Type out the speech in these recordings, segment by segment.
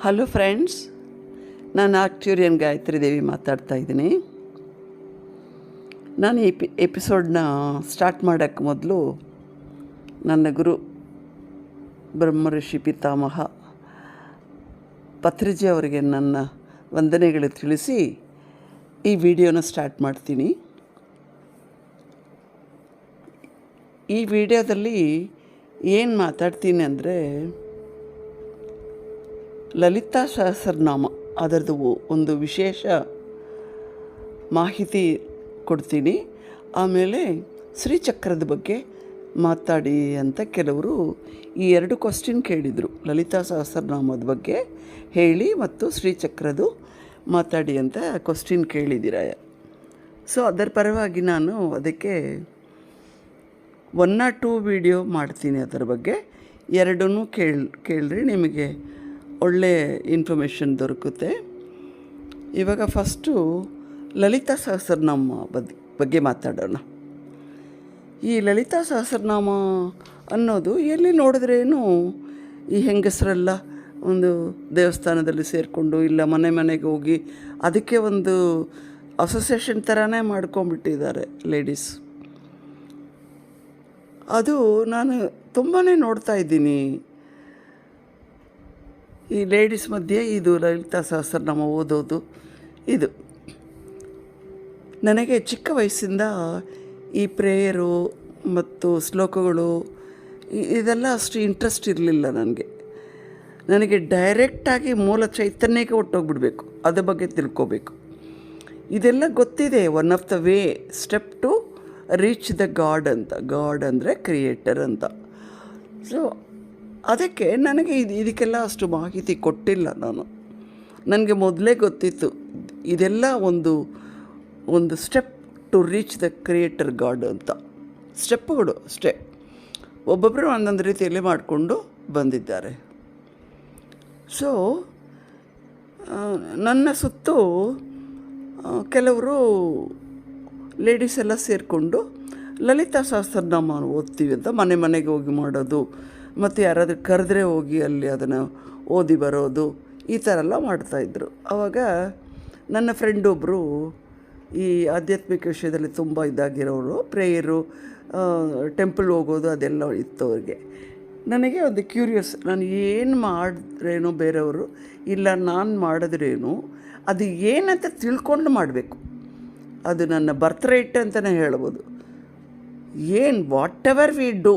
Hello friends, ನಾನು ಆಕ್ಚುರಿಯನ್ ಗಾಯತ್ರಿ ದೇವಿ ಮಾತಾಡ್ತಾ ಇದ್ದೀನಿ. ನಾನು ಈ ಎಪಿಸೋಡನ್ನ ಸ್ಟಾರ್ಟ್ ಮಾಡೋಕ್ಕೆ ಮೊದಲು ನನ್ನ ಗುರು ಬ್ರಹ್ಮಋಷಿ ಪಿತಾಮಹ ಪತ್ರಿಜಿ ಅವರಿಗೆ ನನ್ನ ವಂದನೆಗಳು ತಿಳಿಸಿ ಈ ವಿಡಿಯೋನ ಸ್ಟಾರ್ಟ್ ಮಾಡ್ತೀನಿ. ಈ ವಿಡಿಯೋದಲ್ಲಿ ಏನು ಮಾತಾಡ್ತೀನಿ ಅಂದರೆ ಲಲಿತಾ ಸಹಸ್ರನಾಮ, ಅದರದ್ದು ಒಂದು ವಿಶೇಷ ಮಾಹಿತಿ ಕೊಡ್ತೀನಿ. ಆಮೇಲೆ ಶ್ರೀಚಕ್ರದ ಬಗ್ಗೆ ಮಾತಾಡಿ ಅಂತ ಕೆಲವರು ಈ 2 ಕ್ವಶ್ಚನ್ ಕೇಳಿದರು. ಲಲಿತಾ ಸಹಸ್ರನಾಮದ ಬಗ್ಗೆ ಹೇಳಿ ಮತ್ತು ಶ್ರೀಚಕ್ರದು ಮಾತಾಡಿ ಅಂತ ಕ್ವಶ್ಚನ್ ಕೇಳಿದ್ದೀರ. ಸೊ ಅದರ ಪರವಾಗಿ ನಾನು ಅದಕ್ಕೆ 1 or 2 ವಿಡಿಯೋ ಮಾಡ್ತೀನಿ. ಅದರ ಬಗ್ಗೆ 2 ಕೇಳ್ರಿ, ನಿಮಗೆ ಒಳ್ಳೆ ಇನ್ಫಾರ್ಮೇಷನ್ ದೊರಕುತ್ತೆ. ಇವಾಗ ಫಸ್ಟು ಲಲಿತಾ ಸಹಸ್ರನಾಮ ಬಗ್ಗೆ ಮಾತಾಡೋಣ. ಈ ಲಲಿತಾ ಸಹಸ್ರನಾಮ ಅನ್ನೋದು ಎಲ್ಲಿ ನೋಡಿದ್ರೇನು ಈ ಹೆಂಗಸರೆಲ್ಲ ಒಂದು ದೇವಸ್ಥಾನದಲ್ಲಿ ಸೇರಿಕೊಂಡು ಇಲ್ಲ ಮನೆಗೆ ಹೋಗಿ ಅದಕ್ಕೆ ಒಂದು ಅಸೋಸಿಯೇಷನ್ ಥರನೇ ಮಾಡ್ಕೊಂಬಿಟ್ಟಿದ್ದಾರೆ ಲೇಡೀಸ್. ಅದು ನಾನು ತುಂಬಾ ನೋಡ್ತಾ ಇದ್ದೀನಿ. ಈ ಲೇಡೀಸ್ ಮಧ್ಯೆ ಇದು ಲಲಿತಾ ಸಹಸ್ರನಾಮ ಓದೋದು ಇದು. ನನಗೆ ಚಿಕ್ಕ ವಯಸ್ಸಿಂದ ಈ ಪ್ರೇಯರು ಮತ್ತು ಶ್ಲೋಕಗಳು ಇದೆಲ್ಲ ಅಷ್ಟು ಇಂಟ್ರೆಸ್ಟ್ ಇರಲಿಲ್ಲ ನನಗೆ ಡೈರೆಕ್ಟಾಗಿ ಮೂಲ ಚೈತನ್ಯಕ್ಕೆ ಹೊಟ್ಟೋಗ್ಬಿಡ್ಬೇಕು, ಅದ್ರ ಬಗ್ಗೆ ತಿಳ್ಕೋಬೇಕು. ಇದೆಲ್ಲ ಗೊತ್ತಿದೆ. One of the way step to reach the god ಅಂತ. ಗಾಡ್ ಅಂದರೆ ಕ್ರಿಯೇಟರ್ ಅಂತ. ಸೊ ಅದಕ್ಕೆ ನನಗೆ ಇದಕ್ಕೆಲ್ಲ ಅಷ್ಟು ಮಾಹಿತಿ ಕೊಟ್ಟಿಲ್ಲ ನಾನು. ನನಗೆ ಮೊದಲೇ ಗೊತ್ತಿತ್ತು ಇದೆಲ್ಲ ಒಂದು step to reach the creator god ಅಂತ. ಸ್ಟೆಪ್ಪುಗಳು ಅಷ್ಟೇ, ಒಬ್ಬೊಬ್ಬರು ಒಂದೊಂದು ರೀತಿಯಲ್ಲಿ ಮಾಡಿಕೊಂಡು ಬಂದಿದ್ದಾರೆ. ಸೊ ನನ್ನ ಸುತ್ತು ಕೆಲವರು ಲೇಡೀಸ್ ಎಲ್ಲ ಸೇರಿಕೊಂಡು ಲಲಿತಾ ಸಹಸ್ರನಾಮ ಓದ್ತೀವಿ ಅಂತ ಮನೆಗೆ ಹೋಗಿ ಮಾಡೋದು, ಮತ್ತು ಯಾರಾದರೂ ಕರೆದ್ರೆ ಹೋಗಿ ಅಲ್ಲಿ ಅದನ್ನು ಓದಿ ಬರೋದು, ಈ ಥರ ಎಲ್ಲ ಮಾಡ್ತಾಯಿದ್ರು. ಆವಾಗ ನನ್ನ ಫ್ರೆಂಡ್ ಒಬ್ಬರು ಈ ಆಧ್ಯಾತ್ಮಿಕ ವಿಷಯದಲ್ಲಿ ತುಂಬ ಇದಾಗಿರೋರು, ಪ್ರೇಯರು, ಟೆಂಪಲ್ ಹೋಗೋದು ಅದೆಲ್ಲ ಇತ್ತು ಅವ್ರಿಗೆ. ನನಗೆ ಒಂದು ಕ್ಯೂರಿಯಸ್, ನಾನು ಏನು ಮಾಡಿದ್ರೇನು ಬೇರೆಯವರು ಇಲ್ಲ ನಾನು ಮಾಡಿದ್ರೇನು ಅದು ಏನಂತ ತಿಳ್ಕೊಂಡು ಮಾಡಬೇಕು. ಅದು ನನ್ನ ಬರ್ತ್ ರೈಟ್ ಅಂತಲೇ ಹೇಳ್ಬೋದು. ವಾಟ್ ಎವರ್ ವಿ ಡೂ,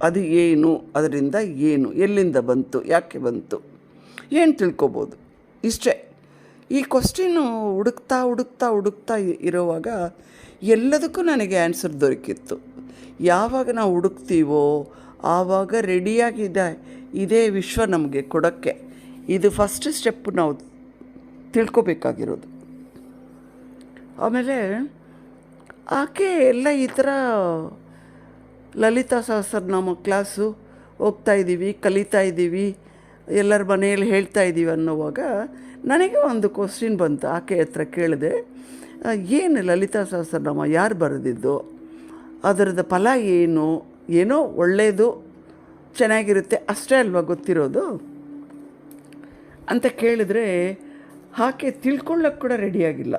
ಅದು ಏನು, ಅದರಿಂದ ಏನು, ಎಲ್ಲಿಂದ ಬಂತು, ಯಾಕೆ ಬಂತು, ಏನು ತಿಳ್ಕೊಬೋದು, ಇಷ್ಟೇ. ಈ ಕ್ವಶ್ಚನ್ನು ಹುಡುಕ್ತಾ ಇರೋವಾಗ ಎಲ್ಲದಕ್ಕೂ ನನಗೆ ಆನ್ಸರ್ ದೊರಕಿತ್ತು. ಯಾವಾಗ ನಾವು ಹುಡುಕ್ತೀವೋ ಆವಾಗ ರೆಡಿಯಾಗಿದೆ ಇದೇ ವಿಶ್ವ ನಮಗೆ ಕೊಡೋಕ್ಕೆ. ಇದು ಫಸ್ಟ್ ಸ್ಟೆಪ್ ನಾವು ತಿಳ್ಕೊಬೇಕಾಗಿರೋದು. ಆಮೇಲೆ ಆಕೆ ಎಲ್ಲ ಈ ಥರ ಲಲಿತಾ ಸಹಸ್ರನಾಮ ಕ್ಲಾಸು ಹೋಗ್ತಾಯಿದ್ದೀವಿ, ಕಲಿತಾ ಇದ್ದೀವಿ, ಎಲ್ಲರ ಮನೆಯಲ್ಲಿ ಹೇಳ್ತಾ ಇದ್ದೀವಿ ಅನ್ನೋವಾಗ ನನಗೆ ಒಂದು ಕ್ವಶ್ಚನ್ ಬಂತು. ಆಕೆ ಹತ್ರ ಕೇಳಿದೆ, ಏನು ಲಲಿತಾ ಸಹಸ್ರನಾಮ ಯಾರು ಬರೆದಿದ್ದು, ಅದರದ ಫಲ ಏನೋ ಒಳ್ಳೆಯದು ಚೆನ್ನಾಗಿರುತ್ತೆ ಅಷ್ಟೇ ಅಲ್ವಾ ಗೊತ್ತಿರೋದು ಅಂತ ಕೇಳಿದ್ರೆ, ಆಕೆ ತಿಳ್ಕೊಳ್ಳೋಕ್ಕೆ ಕೂಡ ರೆಡಿಯಾಗಿಲ್ಲ.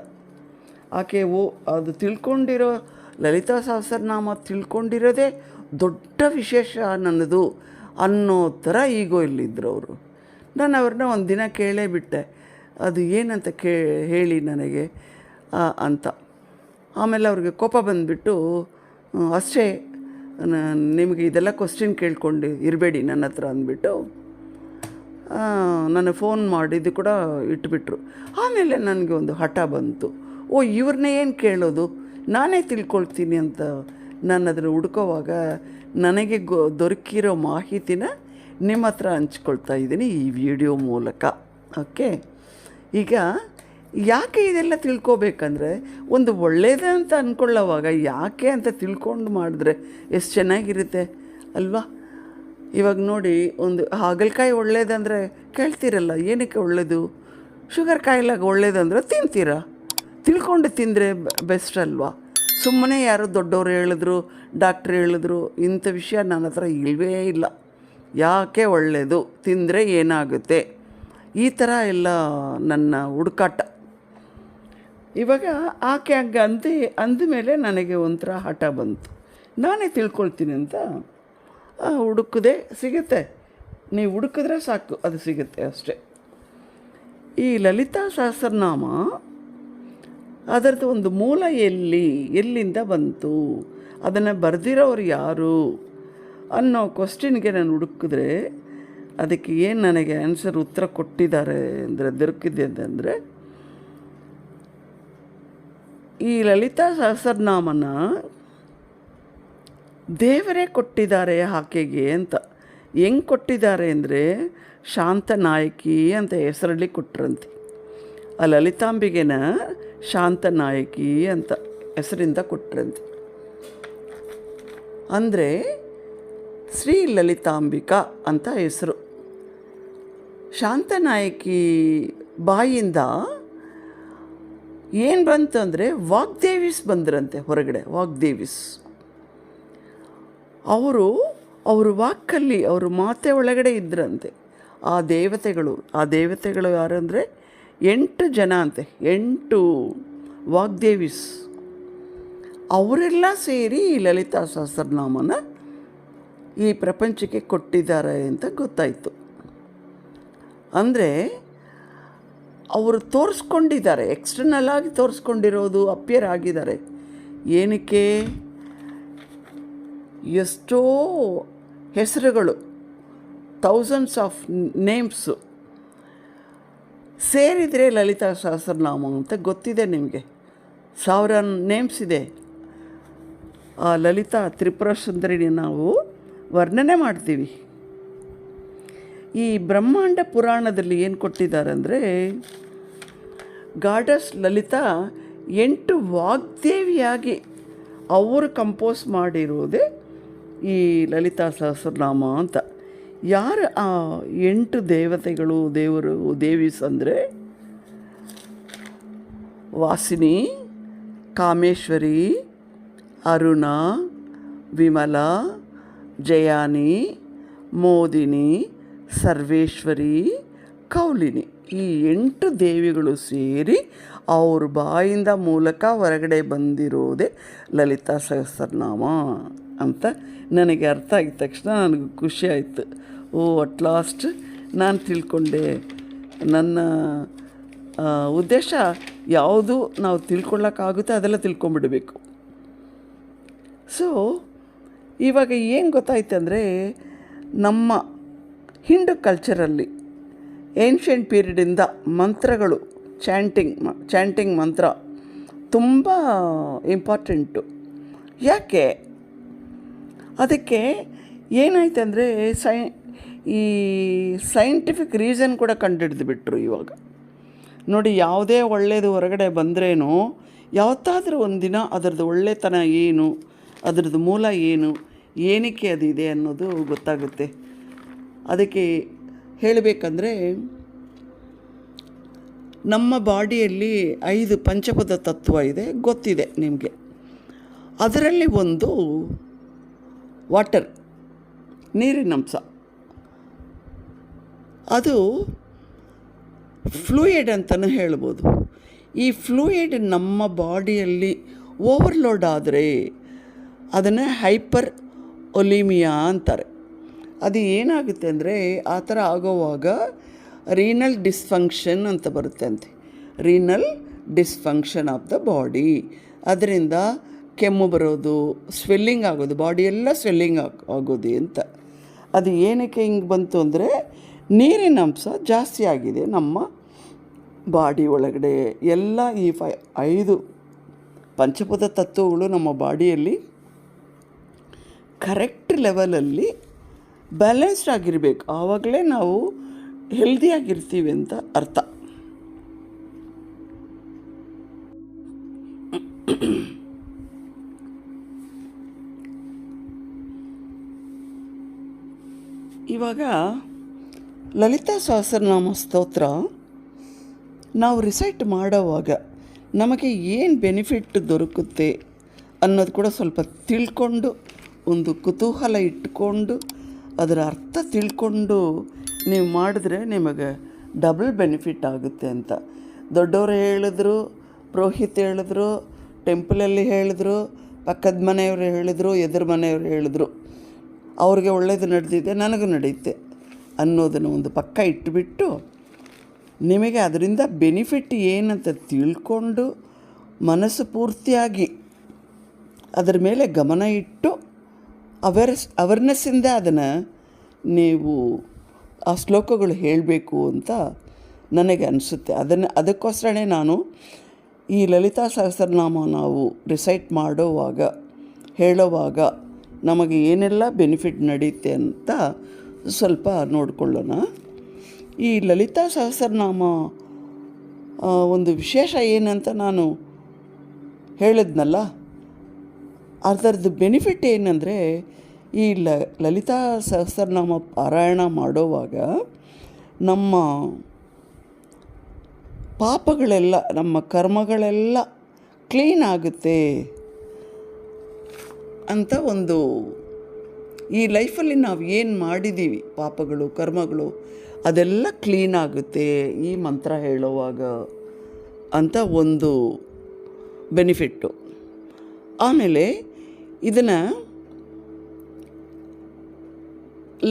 ಆಕೆ ಅದು ತಿಳ್ಕೊಂಡಿರೋ ಲಲಿತಾ ಸಹಸ್ರನಾಮ ತಿಳ್ಕೊಂಡಿರೋದೇ ದೊಡ್ಡ ವಿಶೇಷ ನನ್ನದು ಅನ್ನೋ ಥರ ಈಗೋ ಇಲ್ಲಿದ್ದರು ಅವರು. ನಾನು ಅವ್ರನ್ನ ಒಂದು ದಿನ ಕೇಳೇ ಬಿಟ್ಟೆ, ಅದು ಏನಂತ ಹೇಳಿ ನನಗೆ ಅಂತ. ಆಮೇಲೆ ಅವ್ರಿಗೆ ಕೋಪ ಬಂದುಬಿಟ್ಟು, ಅಷ್ಟೇ ನಿಮಗೆ ಇದೆಲ್ಲ ಕ್ವಶ್ಚನ್ ಕೇಳ್ಕೊಂಡು ಇರಬೇಡಿ ನನ್ನ ಹತ್ರ ಅಂದ್ಬಿಟ್ಟು ನನ್ನ ಫೋನ್ ಮಾಡಿದ್ದು ಕೂಡ ಇಟ್ಬಿಟ್ರು. ಆಮೇಲೆ ನನಗೆ ಒಂದು ಹಠ ಬಂತು, ಇವ್ರನ್ನೇ ಏನು ಕೇಳೋದು, ನಾನೇ ತಿಳ್ಕೊಳ್ತೀನಿ ಅಂತ. ನಾನು ಅದನ್ನು ಹುಡ್ಕೋವಾಗ ನನಗೆ ದೊರಕಿರೋ ಮಾಹಿತಿನ ನಿಮ್ಮ ಹತ್ರ ಹಂಚ್ಕೊಳ್ತಾ ಇದ್ದೀನಿ ಈ ವಿಡಿಯೋ ಮೂಲಕ. ಓಕೆ, ಈಗ ಯಾಕೆ ಇದೆಲ್ಲ ತಿಳ್ಕೊಬೇಕಂದ್ರೆ, ಒಂದು ಒಳ್ಳೆಯದೇ ಅಂತ ಅಂದ್ಕೊಳ್ಳೋವಾಗ ಯಾಕೆ ಅಂತ ತಿಳ್ಕೊಂಡು ಮಾಡಿದ್ರೆ ಎಷ್ಟು ಚೆನ್ನಾಗಿರುತ್ತೆ ಅಲ್ವಾ. ಇವಾಗ ನೋಡಿ, ಒಂದು ಹಾಗಲಕಾಯಿ ಒಳ್ಳೇದಂದರೆ ಕೇಳ್ತೀರಲ್ಲ, ಏನಕ್ಕೆ ಒಳ್ಳೆಯದು, ಶುಗರ್ ಕಾಯಿಲಾಗ ಒಳ್ಳೇದಂದ್ರೆ ತಿಂತೀರಾ, ತಿಳ್ಕೊಂಡು ತಿಂದರೆ ಬೆಸ್ಟ್ ಅಲ್ವಾ. ಸುಮ್ಮನೆ ಯಾರೋ ದೊಡ್ಡವರು ಹೇಳಿದ್ರು, ಡಾಕ್ಟ್ರ್ ಹೇಳಿದ್ರು, ಇಂಥ ವಿಷಯ ನನ್ನ ಹತ್ರ ಇಲ್ಲವೇ ಇಲ್ಲ. ಯಾಕೆ ಒಳ್ಳೆಯದು, ತಿಂದರೆ ಏನಾಗುತ್ತೆ, ಈ ಥರ ಎಲ್ಲ ನನ್ನ ಹುಡುಕಾಟ. ಇವಾಗ ಆಕೆ ಹಂಗೆ ಅಂದಮೇಲೆ ನನಗೆ ಒಂಥರ ಹಠ ಬಂತು. ನಾನೇ ತಿಳ್ಕೊಳ್ತೀನಿ ಅಂತ ಹುಡುಕಿದೆ, ಸಿಗುತ್ತೆ. ನೀವು ಹುಡುಕಿದ್ರೆ ಸಾಕು, ಅದು ಸಿಗುತ್ತೆ ಅಷ್ಟೆ. ಈ ಲಲಿತಾ ಸಹಸ್ರನಾಮ ಅದರದ್ದು ಒಂದು ಮೂಲ ಎಲ್ಲಿಂದ ಬಂತು, ಅದನ್ನು ಬರೆದಿರೋರು ಯಾರು ಅನ್ನೋ ಕ್ವಶ್ಚನ್ಗೆ ನಾನು ಹುಡುಕಿದ್ರೆ ಅದಕ್ಕೆ ಏನು ನನಗೆ ಉತ್ತರ ಕೊಟ್ಟಿದ್ದಾರೆ ಅಂದರೆ ದೊರಕಿದೆ ಅಂತಂದರೆ, ಈ ಲಲಿತಾ ಸಹಸ್ರನಾಮನ ದೇವರೇ ಕೊಟ್ಟಿದ್ದಾರೆ ಆಕೆಗೆ ಅಂತ. ಹೆಂಗೆ ಕೊಟ್ಟಿದ್ದಾರೆ ಅಂದರೆ ಶಾಂತನಾಯಕಿ ಅಂತ ಹೆಸರಲ್ಲಿ ಕೊಟ್ಟರಂತೆ. ಆ ಲಲಿತಾಂಬಿಗೆನ ಶಾಂತನಾಯಕಿ ಅಂತ ಹೆಸರಿಂದ ಕೊಟ್ಟರಂತೆ. ಅಂದರೆ ಶ್ರೀ ಲಲಿತಾಂಬಿಕಾ ಅಂತ ಹೆಸರು. ಶಾಂತನಾಯಕಿ ಬಾಯಿಂದ ಏನು ಬಂತು ಅಂದರೆ ವಾಗ್ದೇವಿಸ್ ಬಂದ್ರಂತೆ ಹೊರಗಡೆ. ವಾಗ್ದೇವಿಸ್ ಅವರು ವಾಕ್ಕಲ್ಲಿ ಅವರು ಮಾತೆ ಒಳಗಡೆ ಇದ್ರಂತೆ ಆ ದೇವತೆಗಳು ಯಾರು ಅಂದರೆ 8 ಜನ ಅಂತೆ, 8 ವಾಗ್ದೇವಿಸ್. ಅವರೆಲ್ಲ ಸೇರಿ ಈ ಲಲಿತಾ ಸಹಸ್ರನಾಮನ ಈ ಪ್ರಪಂಚಕ್ಕೆ ಕೊಟ್ಟಿದ್ದಾರೆ ಅಂತ ಗೊತ್ತಾಯಿತು. ಅಂದರೆ ಅವರು ತೋರಿಸ್ಕೊಂಡಿದ್ದಾರೆ, ಎಕ್ಸ್ಟರ್ನಲ್ ಆಗಿ ತೋರಿಸ್ಕೊಂಡಿರೋದು, ಅಪಿಯರ್ ಆಗಿದ್ದಾರೆ. ಏನಕ್ಕೆ? ಎಷ್ಟೋ ಹೆಸರುಗಳು, ಥೌಸಂಡ್ಸ್ ಆಫ್ ನೇಮ್ಸು ಸೇರಿದರೆ ಲಲಿತಾ ಸಹಸ್ರನಾಮ ಅಂತ ಗೊತ್ತಿದೆ ನಿಮಗೆ. 1000 ನೇಮ್ಸ್ ಇದೆ. ಆ ಲಲಿತಾ ತ್ರಿಪುರ ಸುಂದರಿని ನಾವು ವರ್ಣನೆ ಮಾಡ್ತೀವಿ. ಈ ಬ್ರಹ್ಮಾಂಡ ಪುರಾಣದಲ್ಲಿ ಏನು ಕೊಟ್ಟಿದ್ದಾರೆ ಅಂದರೆ, ಗಾಡಸ್ ಲಲಿತಾ 8 ವಾಗ್ದೇವಿಯಾಗಿ ಅವರು ಕಂಪೋಸ್ ಮಾಡಿರೋದೇ ಈ ಲಲಿತಾ ಸಹಸ್ರನಾಮ ಅಂತ. ಯಾರು ಆ 8 ದೇವತೆಗಳು, ದೇವೀಸ್ ಅಂದರೆ ವಾಸಿನಿ, ಕಾಮೇಶ್ವರಿ, ಅರುಣ, ವಿಮಲಾ, ಜಯಾನಿ, ಮೋದಿನಿ, ಸರ್ವೇಶ್ವರಿ, ಕೌಲಿನಿ. ಈ 8 ದೇವಿಗಳು ಸೇರಿ ಅವ್ರ ಬಾಯಿಂದ ಮೂಲಕ ಹೊರಗಡೆ ಬಂದಿರೋದೇ ಲಲಿತಾ ಸಹಸ್ರನಾಮ ಅಂತ ನನಗೆ ಅರ್ಥ ಆಗಿದ ತಕ್ಷಣ ನನಗೆ ಖುಷಿ ಆಯಿತು. ಅಟ್ ಲಾಸ್ಟ್ ನಾನು ತಿಳ್ಕೊಂಡೆ. ನನ್ನ ಉದ್ದೇಶ ಯಾವುದು ನಾವು ತಿಳ್ಕೊಳ್ಳೋಕ್ಕಾಗುತ್ತೆ ಅದೆಲ್ಲ ತಿಳ್ಕೊಂಬಿಡಬೇಕು. ಸೊ ಇವಾಗ ಏನು ಗೊತ್ತಾಯ್ತು ಅಂದರೆ, ನಮ್ಮ ಹಿಂದೂ ಕಲ್ಚರಲ್ಲಿ ಏನ್ಷಿಯಂಟ್ ಪೀರಿಯಡಿಂದ ಮಂತ್ರಗಳು, ಚಾಂಟಿಂಗ್ ಮಂತ್ರ ತುಂಬ ಇಂಪಾರ್ಟೆಂಟು. ಯಾಕೆ? ಅದಕ್ಕೆ ಏನಾಯ್ತು ಅಂದರೆ ಈ ಸೈಂಟಿಫಿಕ್ ರೀಸನ್ ಕೂಡ ಕಂಡುಹಿಡಿದುಬಿಟ್ರು ಇವಾಗ. ನೋಡಿ, ಯಾವುದೇ ಒಳ್ಳೆಯದು ಹೊರಗಡೆ ಬಂದ್ರೇನೋ ಯಾವತ್ತಾದರೂ ಒಂದಿನ ಅದರದ್ದು ಒಳ್ಳೆತನ ಏನು, ಅದರದ್ದು ಮೂಲ ಏನು, ಏನಕ್ಕೆ ಅದಿದೆ ಅನ್ನೋದು ಗೊತ್ತಾಗುತ್ತೆ. ಅದಕ್ಕೆ ಹೇಳಬೇಕಂದ್ರೆ, ನಮ್ಮ ಬಾಡಿಯಲ್ಲಿ 5 ಪಂಚಪದ ತತ್ವ ಇದೆ, ಗೊತ್ತಿದೆ ನಿಮಗೆ. ಅದರಲ್ಲಿ ಒಂದು ವಾಟರ್, ನೀರಿನಂಶ. ಅದು ಫ್ಲೂಯಿಡ್ ಅಂತಲೂ ಹೇಳ್ಬೋದು. ಈ ಫ್ಲೂಯಿಡ್ ನಮ್ಮ ಬಾಡಿಯಲ್ಲಿ ಓವರ್ಲೋಡ್ ಆದರೆ ಅದನ್ನು ಹೈಪರ್ ಒಲಿಮಿಯಾ ಅಂತಾರೆ. ಅದು ಏನಾಗುತ್ತೆ ಅಂದರೆ, ಆ ಥರ ಆಗೋವಾಗ ರೀನಲ್ ಡಿಸ್ಫಂಕ್ಷನ್ ಅಂತ ಬರುತ್ತೆ ಅಂತೆ. Renal dysfunction of the body. ಅದರಿಂದ ಕೆಮ್ಮು ಬರೋದು, ಸ್ವೆಲ್ಲಿಂಗ್ ಆಗೋದು, ಬಾಡಿಯೆಲ್ಲ ಸ್ವೆಲ್ಲಿಂಗ್ ಆಗೋದು ಅಂತ. ಅದು ಏನಕ್ಕೆ ಹಿಂಗೆ ಬಂತು ಅಂದರೆ, ನೀರಿನ ಅಂಶ ಜಾಸ್ತಿ ಆಗಿದೆ ನಮ್ಮ ಬಾಡಿ ಒಳಗಡೆ. ಎಲ್ಲ ಈ 5 ಪಂಚಭೂತ ತತ್ವಗಳು ನಮ್ಮ ಬಾಡಿಯಲ್ಲಿ ಕರೆಕ್ಟ್ ಲೆವೆಲಲ್ಲಿ ಬ್ಯಾಲೆನ್ಸ್ಡ್ ಆಗಿರಬೇಕು. ಆವಾಗಲೇ ನಾವು ಹೆಲ್ದಿಯಾಗಿರ್ತೀವಿ ಅಂತ ಅರ್ಥ. ಇವಾಗ ಲಲಿತಾ ಸಹಸ್ರನಾಮ ಸ್ತೋತ್ರ ನಾವು ರಿಸೈಟ್ ಮಾಡೋವಾಗ ನಮಗೆ ಏನು ಬೆನಿಫಿಟ್ ದೊರಕುತ್ತೆ ಅನ್ನೋದು ಕೂಡ ಸ್ವಲ್ಪ ತಿಳ್ಕೊಂಡು, ಒಂದು ಕುತೂಹಲ ಇಟ್ಕೊಂಡು, ಅದರ ಅರ್ಥ ತಿಳ್ಕೊಂಡು ನೀವು ಮಾಡಿದ್ರೆ ನಿಮಗೆ ಡಬಲ್ ಬೆನಿಫಿಟ್ ಆಗುತ್ತೆ ಅಂತ ದೊಡ್ಡವರು ಹೇಳಿದ್ರು, ಪುರೋಹಿತ ಹೇಳಿದ್ರು, ಟೆಂಪಲಲ್ಲಿ ಹೇಳಿದ್ರು, ಪಕ್ಕದ ಮನೆಯವರು ಹೇಳಿದ್ರು, ಎದುರು ಮನೆಯವರು ಹೇಳಿದ್ರು. ಅವ್ರಿಗೆ ಒಳ್ಳೆಯದು ನಡೆದಿದೆ, ನನಗೂ ನಡೆಯುತ್ತೆ ಅನ್ನೋದನ್ನು ಒಂದು ಪಕ್ಕ ಇಟ್ಟುಬಿಟ್ಟು ನಿಮಗೆ ಅದರಿಂದ ಬೆನಿಫಿಟ್ ಏನಂತ ತಿಳ್ಕೊಂಡು ಮನಸ್ಸು ಪೂರ್ತಿಯಾಗಿ ಅದರ ಮೇಲೆ ಗಮನ ಇಟ್ಟು ಅವೇರ್ನೆಸ್ಸಿಂದ ಅದನ್ನು ನೀವು ಆ ಶ್ಲೋಕಗಳು ಹೇಳಬೇಕು ಅಂತ ನನಗೆ ಅನಿಸುತ್ತೆ. ಅದಕ್ಕೋಸ್ಕರನೇ ನಾನು ಈ ಲಲಿತಾ ಸಹಸ್ರನಾಮ ನಾವು ರಿಸೈಟ್ ಹೇಳುವಾಗ ನಮಗೆ ಏನೆಲ್ಲ ಬೆನಿಫಿಟ್ ನಡೆಯುತ್ತೆ ಅಂತ ಸ್ವಲ್ಪ ನೋಡಿಕೊಳ್ಳೋಣ. ಈ ಲಲಿತಾ ಸಹಸ್ರನಾಮ ಒಂದು ವಿಶೇಷ ಏನಂತ ನಾನು ಹೇಳಿದ್ನಲ್ಲ, ಅದರದ್ದು ಬೆನಿಫಿಟ್ ಏನಂದರೆ ಈ ಲಲಿತಾ ಸಹಸ್ರನಾಮ ಪಾರಾಯಣ ಮಾಡುವಾಗ ನಮ್ಮ ಪಾಪಗಳೆಲ್ಲ, ನಮ್ಮ ಕರ್ಮಗಳೆಲ್ಲ ಕ್ಲೀನ್ ಆಗುತ್ತೆ ಅಂತ ಒಂದು, ಈ ಲೈಫಲ್ಲಿ ನಾವು ಏನು ಮಾಡಿದ್ದೀವಿ ಪಾಪಗಳು ಕರ್ಮಗಳು ಅದೆಲ್ಲ ಕ್ಲೀನ್ ಆಗುತ್ತೆ ಈ ಮಂತ್ರ ಹೇಳುವಾಗ ಅಂತ ಒಂದು ಬೆನಿಫಿಟ್ಟು. ಆಮೇಲೆ ಇದನ್ನು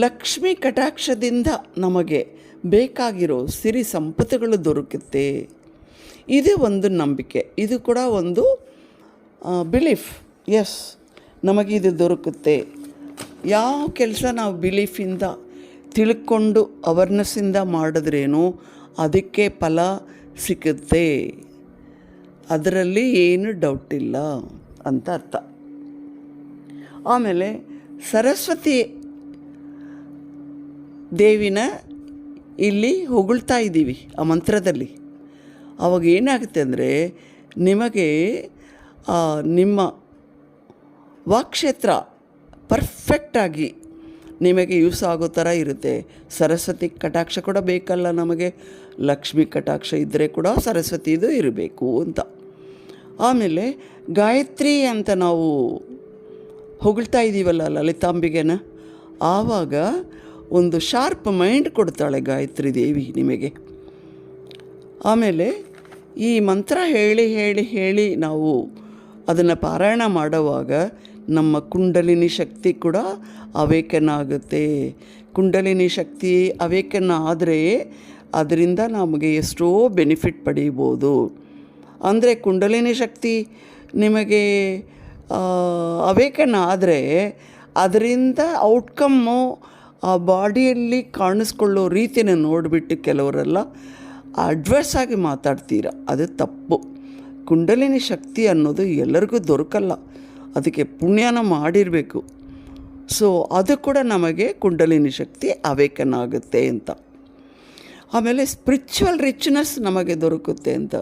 ಲಕ್ಷ್ಮೀ ಕಟಾಕ್ಷದಿಂದ ನಮಗೆ ಬೇಕಾಗಿರೋ ಸಿರಿ ಸಂಪತ್ತುಗಳು ದೊರಕುತ್ತೆ. ಇದು ಒಂದು ನಂಬಿಕೆ, ಇದು ಕೂಡ ಒಂದು ಬಿಲೀಫ್. ಎಸ್, ನಮಗಿದು ದೊರಕುತ್ತೆ. ಯಾವ ಕೆಲಸ ನಾವು ಬಿಲೀಫಿಂದ ತಿಳ್ಕೊಂಡು ಅವೇರ್ನೆಸ್ಸಿಂದ ಮಾಡಿದ್ರೇನೋ ಅದಕ್ಕೆ ಫಲ ಸಿಗುತ್ತೆ, ಅದರಲ್ಲಿ ಏನು ಡೌಟ್ ಇಲ್ಲ ಅಂತ ಅರ್ಥ. ಆಮೇಲೆ ಸರಸ್ವತಿ ದೇವಿನ ಇಲ್ಲಿ ಹೊಗಳ್ತಾ ಇದ್ದೀವಿ ಆ ಮಂತ್ರದಲ್ಲಿ. ಅವಾಗ ಏನಾಗುತ್ತೆ ಅಂದರೆ ನಿಮಗೆ ನಿಮ್ಮ ವಾಕ್ಕ್ಷೇತ್ರ ಪರ್ಫೆಕ್ಟಾಗಿ ನಿಮಗೆ ಯೂಸ್ ಆಗೋ ಥರ ಇರುತ್ತೆ. ಸರಸ್ವತಿ ಕಟಾಕ್ಷ ಕೂಡ ಬೇಕಲ್ಲ ನಮಗೆ, ಲಕ್ಷ್ಮಿ ಕಟಾಕ್ಷ ಇದ್ದರೆ ಕೂಡ ಸರಸ್ವತಿದು ಇರಬೇಕು ಅಂತ. ಆಮೇಲೆ ಗಾಯತ್ರಿ ಅಂತ ನಾವು ಹೊಗಳ್ತಾ ಇದ್ದೀವಲ್ಲ ಲಲಿತಾಂಬಿಗೆನ, ಆವಾಗ ಒಂದು ಶಾರ್ಪ್ ಮೈಂಡ್ ಕೊಡ್ತಾಳೆ ಗಾಯತ್ರಿ ದೇವಿ ನಿಮಗೆ. ಆಮೇಲೆ ಈ ಮಂತ್ರ ಹೇಳಿ ಹೇಳಿ ಹೇಳಿ ನಾವು ಅದನ್ನು ಪಾರಾಯಣ ಮಾಡುವಾಗ ನಮ್ಮ ಕುಂಡಲಿನಿ ಶಕ್ತಿ ಕೂಡ ಅವೇಕನ್ ಆಗುತ್ತೆ. ಕುಂಡಲಿನಿ ಶಕ್ತಿ ಅವೇಕನ್ ಆದರೆ ಅದರಿಂದ ನಮಗೆ ಎಷ್ಟೋ ಬೆನಿಫಿಟ್ ಪಡೀಬೋದು. ಅಂದರೆ ಕುಂಡಲಿನಿ ಶಕ್ತಿ ನಿಮಗೆ ಅವೇಕನ್ ಆದರೆ ಅದರಿಂದ ಔಟ್ಕಮ್ಮು ಆ ಬಾಡಿಯಲ್ಲಿ ಕಾಣಿಸ್ಕೊಳ್ಳೋ ರೀತಿನ ನೋಡಿಬಿಟ್ಟು ಕೆಲವರೆಲ್ಲ ಅಡ್ವರ್ಸ್ ಆಗಿ ಮಾತಾಡ್ತೀರ, ಅದು ತಪ್ಪು. ಕುಂಡಲಿನಿ ಶಕ್ತಿ ಅನ್ನೋದು ಎಲ್ಲರಿಗೂ ದೊರಕಲ್ಲ, ಅದಕ್ಕೆ ಪುಣ್ಯನ ಮಾಡಿರಬೇಕು. ಸೊ ಅದು ಕೂಡ ನಮಗೆ ಕುಂಡಲಿನಿ ಶಕ್ತಿ ಅವೇಕನ್ ಆಗುತ್ತೆ ಅಂತ. ಆಮೇಲೆ ಸ್ಪಿರಿಚುವಲ್ ರಿಚ್ನೆಸ್ ನಮಗೆ ದೊರಕುತ್ತೆ ಅಂತ,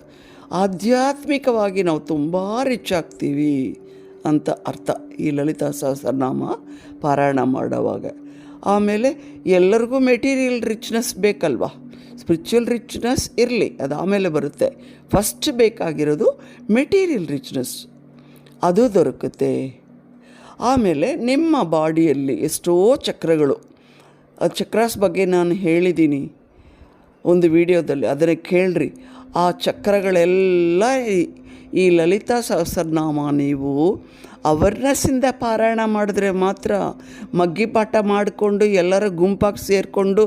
ಆಧ್ಯಾತ್ಮಿಕವಾಗಿ ನಾವು ತುಂಬ ರಿಚ್ ಆಗ್ತೀವಿ ಅಂತ ಅರ್ಥ ಈ ಲಲಿತಾ ಸಹಸ್ರನಾಮ ಪಾರಾಯಣ ಮಾಡುವಾಗ. ಆಮೇಲೆ ಎಲ್ಲರಿಗೂ ಮೆಟೀರಿಯಲ್ ರಿಚ್ನೆಸ್ ಬೇಕಲ್ವ, ಸ್ಪಿರಿಚುವಲ್ ರಿಚ್ನೆಸ್ ಇರಲಿ, ಅದು ಆಮೇಲೆ ಬರುತ್ತೆ. ಫಸ್ಟ್ ಬೇಕಾಗಿರೋದು ಮೆಟೀರಿಯಲ್ ರಿಚ್ನೆಸ್, ಅದು ದೊರಕುತ್ತೆ. ಆಮೇಲೆ ನಿಮ್ಮ ಬಾಡಿಯಲ್ಲಿ ಎಷ್ಟೋ ಚಕ್ರಗಳು, ಚಕ್ರಾಸ್ ಬಗ್ಗೆ ನಾನು ಹೇಳಿದ್ದೀನಿ ಒಂದು ವಿಡಿಯೋದಲ್ಲಿ, ಅದನ್ನು ಕೇಳ್ರಿ. ಆ ಚಕ್ರಗಳೆಲ್ಲ ಈ ಲಲಿತಾ ಸಹಸ್ರನಾಮ ನೀವು ಅವೇರ್ನೆಸ್ಸಿಂದ ಪಾರಾಯಣ ಮಾಡಿದ್ರೆ ಮಾತ್ರ, ಮಗ್ಗಿಪಾಠ ಮಾಡಿಕೊಂಡು ಎಲ್ಲರ ಗುಂಪಾಗಿ ಸೇರಿಕೊಂಡು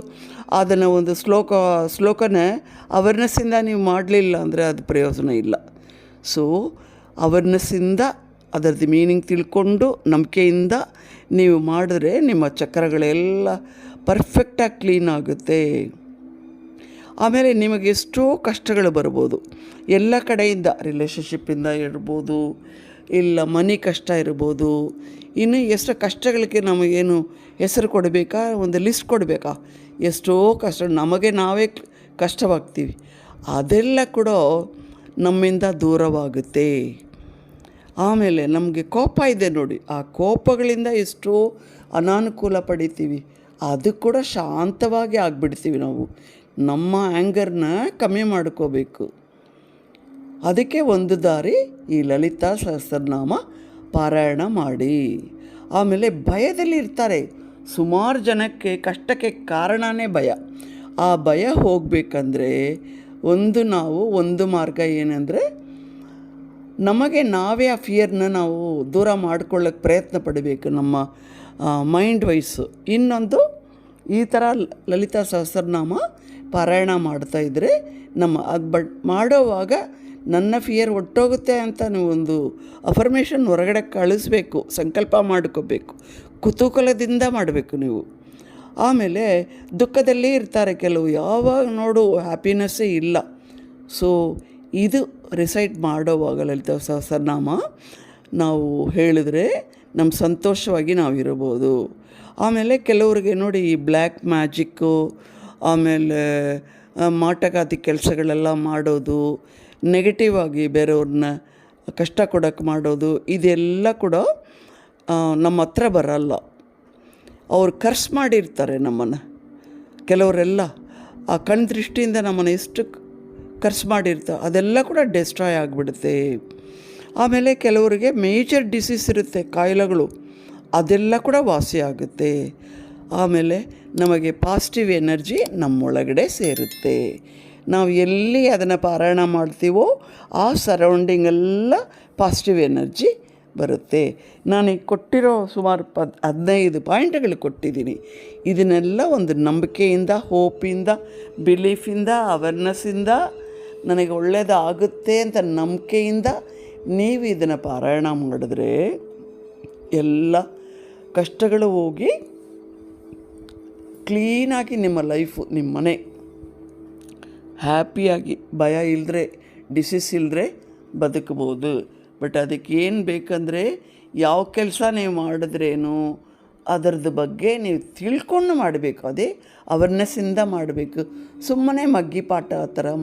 ಅದನ್ನು ಒಂದು ಶ್ಲೋಕನ ಅವೇರ್ನೆಸ್ಸಿಂದ ನೀವು ಮಾಡಲಿಲ್ಲ ಅಂದರೆ ಅದು ಪ್ರಯೋಜನ ಇಲ್ಲ. ಸೊ ಅವೇರ್ನೆಸ್ಸಿಂದ ಅದರದ್ದು ಮೀನಿಂಗ್ ತಿಳ್ಕೊಂಡು ನಂಬಿಕೆಯಿಂದ ನೀವು ಮಾಡಿದ್ರೆ ನಿಮ್ಮ ಚಕ್ರಗಳೆಲ್ಲ ಪರ್ಫೆಕ್ಟಾಗಿ ಕ್ಲೀನ್ ಆಗುತ್ತೆ. ಆಮೇಲೆ ನಿಮಗೆ ಎಷ್ಟೋ ಕಷ್ಟಗಳು ಬರ್ಬೋದು ಎಲ್ಲ ಕಡೆಯಿಂದ, ರಿಲೇಷನ್ಶಿಪ್ಪಿಂದ ಇರ್ಬೋದು, ಇಲ್ಲ ಮನಿ ಕಷ್ಟ ಇರ್ಬೋದು, ಇನ್ನು ಎಷ್ಟೋ ಕಷ್ಟಗಳಿಗೆ ನಮಗೇನು ಹೆಸರು ಕೊಡಬೇಕಾ, ಒಂದು ಲಿಸ್ಟ್ ಕೊಡಬೇಕಾ, ಎಷ್ಟೋ ಕಷ್ಟ ನಮಗೆ ನಾವೇ ಕಷ್ಟವಾಗ್ತೀವಿ, ಅದೆಲ್ಲ ಕೂಡ ನಮ್ಮಿಂದ ದೂರವಾಗುತ್ತೆ. ಆಮೇಲೆ ನಮಗೆ ಕೋಪ ಇದೆ ನೋಡಿ, ಆ ಕೋಪಗಳಿಂದ ಎಷ್ಟೋ ಅನಾನುಕೂಲ ಪಡಿತೀವಿ, ಅದು ಕೂಡ ಶಾಂತವಾಗಿ ಆಗಿಬಿಡ್ತೀವಿ ನಾವು. ನಮ್ಮ ಆ್ಯಂಗರ್ನ ಕಮ್ಮಿ ಮಾಡ್ಕೋಬೇಕು. ಅದಕ್ಕೆ ಒಂದು ದಾರಿ ಈ ಲಲಿತಾ ಸಹಸ್ರನಾಮ ಪಾರಾಯಣ ಮಾಡಿ. ಆಮೇಲೆ ಭಯದಲ್ಲಿ ಇರ್ತಾರೆ ಸುಮಾರು ಜನಕ್ಕೆ, ಕಷ್ಟಕ್ಕೆ ಕಾರಣವೇ ಭಯ. ಆ ಭಯ ಹೋಗಬೇಕಂದ್ರೆ ಒಂದು ಮಾರ್ಗ ಏನಂದರೆ, ನಮಗೆ ನಾವೇ ಆ ಫಿಯರ್ನ ನಾವು ದೂರ ಮಾಡ್ಕೊಳ್ಳೋಕ್ಕೆ ಪ್ರಯತ್ನ ಪಡಬೇಕು ನಮ್ಮ ಮೈಂಡ್ ವೈಸು. ಇನ್ನೊಂದು, ಈ ಥರ ಲಲಿತಾ ಸಹಸ್ರನಾಮ ಪಾರಾಯಣ ಮಾಡ್ತಾಯಿದ್ರೆ ಅದು ಮಾಡೋವಾಗ ನನ್ನ ಫಿಯರ್ ಒಟ್ಟೋಗುತ್ತೆ ಅಂತ ನೀವು ಒಂದು ಅಫರ್ಮೇಷನ್ ಹೊರಗಡೆ ಕಳಿಸ್ಬೇಕು, ಸಂಕಲ್ಪ ಮಾಡ್ಕೋಬೇಕು, ಕುತೂಹಲದಿಂದ ಮಾಡಬೇಕು ನೀವು. ಆಮೇಲೆ ದುಃಖದಲ್ಲೇ ಇರ್ತಾರೆ ಕೆಲವು, ಯಾವಾಗ ನೋಡು ಹ್ಯಾಪಿನೆಸ್ಸೇ ಇಲ್ಲ. ಸೊ ಇದು ರಿಸೈಟ್ ಮಾಡೋವಾಗ ಲಲಿತಾ ಸಹಸ್ರನಾಮ ನಾವು ಹೇಳಿದ್ರೆ ನಮ್ಮ ಸಂತೋಷವಾಗಿ ನಾವು ಇರಬಹುದು. ಆಮೇಲೆ ಕೆಲವರಿಗೆ ನೋಡಿ ಈ ಬ್ಲ್ಯಾಕ್ ಮ್ಯಾಜಿಕ್ಕು, ಆಮೇಲೆ ಮಾಟಗಾತಿ ಕೆಲಸಗಳೆಲ್ಲ ಮಾಡೋದು, ನೆಗೆಟಿವ್ ಆಗಿ ಬೇರೆಯವ್ರನ್ನ ಕಷ್ಟ ಕೊಡೋಕ್ಕೆ ಮಾಡೋದು, ಇದೆಲ್ಲ ಕೂಡ ನಮ್ಮ ಹತ್ರ ಬರಲ್ಲ. ಅವ್ರು ಖರ್ಚು ಮಾಡಿರ್ತಾರೆ ನಮ್ಮನ್ನು. ಕೆಲವರೆಲ್ಲ ಆ ಕಣ್ಣು ದೃಷ್ಟಿಯಿಂದ ನಮ್ಮನ್ನು ಎಷ್ಟು ಖರ್ಚು ಮಾಡಿರ್ತಾರೆ, ಅದೆಲ್ಲ ಕೂಡ ಡೆಸ್ಟ್ರಾಯ್ ಆಗಿಬಿಡುತ್ತೆ. ಆಮೇಲೆ ಕೆಲವರಿಗೆ ಮೇಜರ್ ಡಿಸೀಸ್ ಇರುತ್ತೆ, ಕಾಯಿಲೆಗಳು, ಅದೆಲ್ಲ ಕೂಡ ವಾಸಿ ಆಗುತ್ತೆ. ಆಮೇಲೆ ನಮಗೆ ಪಾಸಿಟಿವ್ ಎನರ್ಜಿ ನಮ್ಮೊಳಗಡೆ ಸೇರುತ್ತೆ. ನಾವು ಎಲ್ಲಿ ಅದನ್ನು ಪಾರಾಯಣ ಮಾಡ್ತೀವೋ ಆ ಸರೌಂಡಿಂಗೆಲ್ಲ ಪಾಸಿಟಿವ್ ಎನರ್ಜಿ ಬರುತ್ತೆ. ನಾನೀಗ ಕೊಟ್ಟಿರೋ ಸುಮಾರು 15 ಪಾಯಿಂಟ್ಗಳು ಕೊಟ್ಟಿದ್ದೀನಿ. ಇದನ್ನೆಲ್ಲ ಒಂದು ನಂಬಿಕೆಯಿಂದ, ಹೋಪಿಂದ, ಬಿಲೀಫಿಂದ, ಅವೇರ್ನೆಸ್ಸಿಂದ ನನಗೆ ಒಳ್ಳೆಯದಾಗುತ್ತೆ ಅಂತ ನಂಬಿಕೆಯಿಂದ ನೀವು ಇದನ್ನು ಪಾರಾಯಣ ಮಾಡಿದ್ರೆ ಎಲ್ಲ ಕಷ್ಟಗಳು ಹೋಗಿ ಕ್ಲೀನಾಗಿ ನಿಮ್ಮ ಲೈಫು, ನಿಮ್ಮ ಮನೆ ಹ್ಯಾಪಿಯಾಗಿ, ಭಯ ಇಲ್ಲದ್ರೆ, ಡಿಸೀಸ್ ಇಲ್ಲದ್ರೆ ಬದುಕ್ಬೋದು. ಬಟ್ ಅದಕ್ಕೆ ಏನು ಬೇಕಂದರೆ, ಯಾವ ಕೆಲಸ ನೀವು ಮಾಡಿದ್ರೇನು ಅದರದ್ದು ಬಗ್ಗೆ ನೀವು ತಿಳ್ಕೊಂಡು ಮಾಡಬೇಕು. ಅದೇ ಅವೇರ್ನೆಸ್ಸಿಂದ ಮಾಡಬೇಕು. ಸುಮ್ಮನೆ ಮಗ್ಗಿಪಾಠ ಆ ಥರ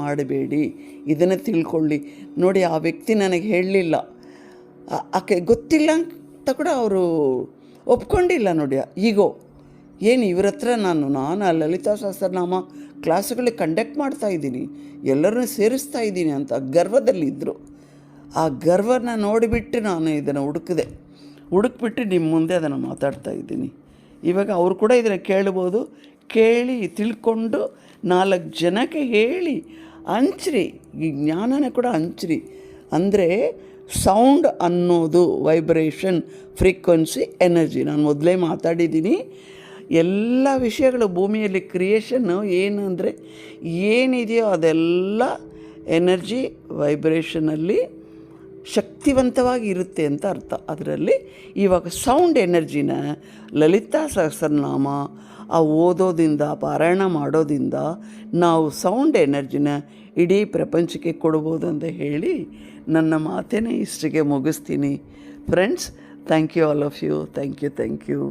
ಮಾಡಬೇಡಿ. ಇದನ್ನು ತಿಳ್ಕೊಳ್ಳಿ. ನೋಡಿ, ಆ ವ್ಯಕ್ತಿ ನನಗೆ ಹೇಳಲಿಲ್ಲ, ಆಕೆ ಗೊತ್ತಿಲ್ಲ ಅಂತ ಕೂಡ ಅವರು ಒಪ್ಕೊಂಡಿಲ್ಲ ನೋಡಿ. ಈಗೋ ಏನು ಇವ್ರ ಹತ್ರ ನಾನು ಲಲಿತಾ ಸಹಸ್ರನಾಮ ಕ್ಲಾಸುಗಳಿಗೆ ಕಂಡಕ್ಟ್ ಮಾಡ್ತಾಯಿದ್ದೀನಿ, ಎಲ್ಲರನ್ನೂ ಸೇರಿಸ್ತಾ ಇದ್ದೀನಿ ಅಂತ ಗರ್ವದಲ್ಲಿದ್ದರು. ಆ ಗರ್ವನ ನೋಡಿಬಿಟ್ಟು ನಾನು ಇದನ್ನು ಹುಡುಕ್ಬಿಟ್ಟು ನಿಮ್ಮ ಮುಂದೆ ಅದನ್ನು ಮಾತಾಡ್ತಾ ಇದ್ದೀನಿ. ಇವಾಗ ಅವರು ಕೂಡ ಇದನ್ನು ಕೇಳ್ಬೋದು. ಕೇಳಿ ತಿಳ್ಕೊಂಡು 4 ಜನಕ್ಕೆ ಹೇಳಿ ಹಂಚ್ರಿ. ಈ ಜ್ಞಾನನ ಕೂಡ ಹಂಚ್ರಿ. ಅಂದರೆ ಸೌಂಡ್ ಅನ್ನೋದು ವೈಬ್ರೇಷನ್, ಫ್ರೀಕ್ವೆನ್ಸಿ, ಎನರ್ಜಿ. ನಾನು ಮೊದಲೇ ಮಾತಾಡಿದ್ದೀನಿ. ಎಲ್ಲ ವಿಷಯಗಳು ಭೂಮಿಯಲ್ಲಿ ಕ್ರಿಯೇಷನ್ನು ಏನು ಅಂದರೆ, ಏನಿದೆಯೋ ಅದೆಲ್ಲ ಎನರ್ಜಿ ವೈಬ್ರೇಷನಲ್ಲಿ ಶಕ್ತಿವಂತವಾಗಿ ಇರುತ್ತೆ ಅಂತ ಅರ್ಥ. ಅದರಲ್ಲಿ ಇವಾಗ ಸೌಂಡ್ ಎನರ್ಜಿನ ಲಲಿತಾ ಸಹಸ್ರನಾಮ ಓದೋದ್ರಿಂದ, ಪಾರಾಯಣ ಮಾಡೋದ್ರಿಂದ ನಾವು ಸೌಂಡ್ ಎನರ್ಜಿನ ಇಡೀ ಪ್ರಪಂಚಕ್ಕೆ ಕೊಡ್ಬೋದು ಅಂತ ಹೇಳಿ ನನ್ನ ಮಾತೇನೆ ಇಷ್ಟಿಗೆ ಮುಗಿಸ್ತೀನಿ. Friends, thank you all of you. Thank you.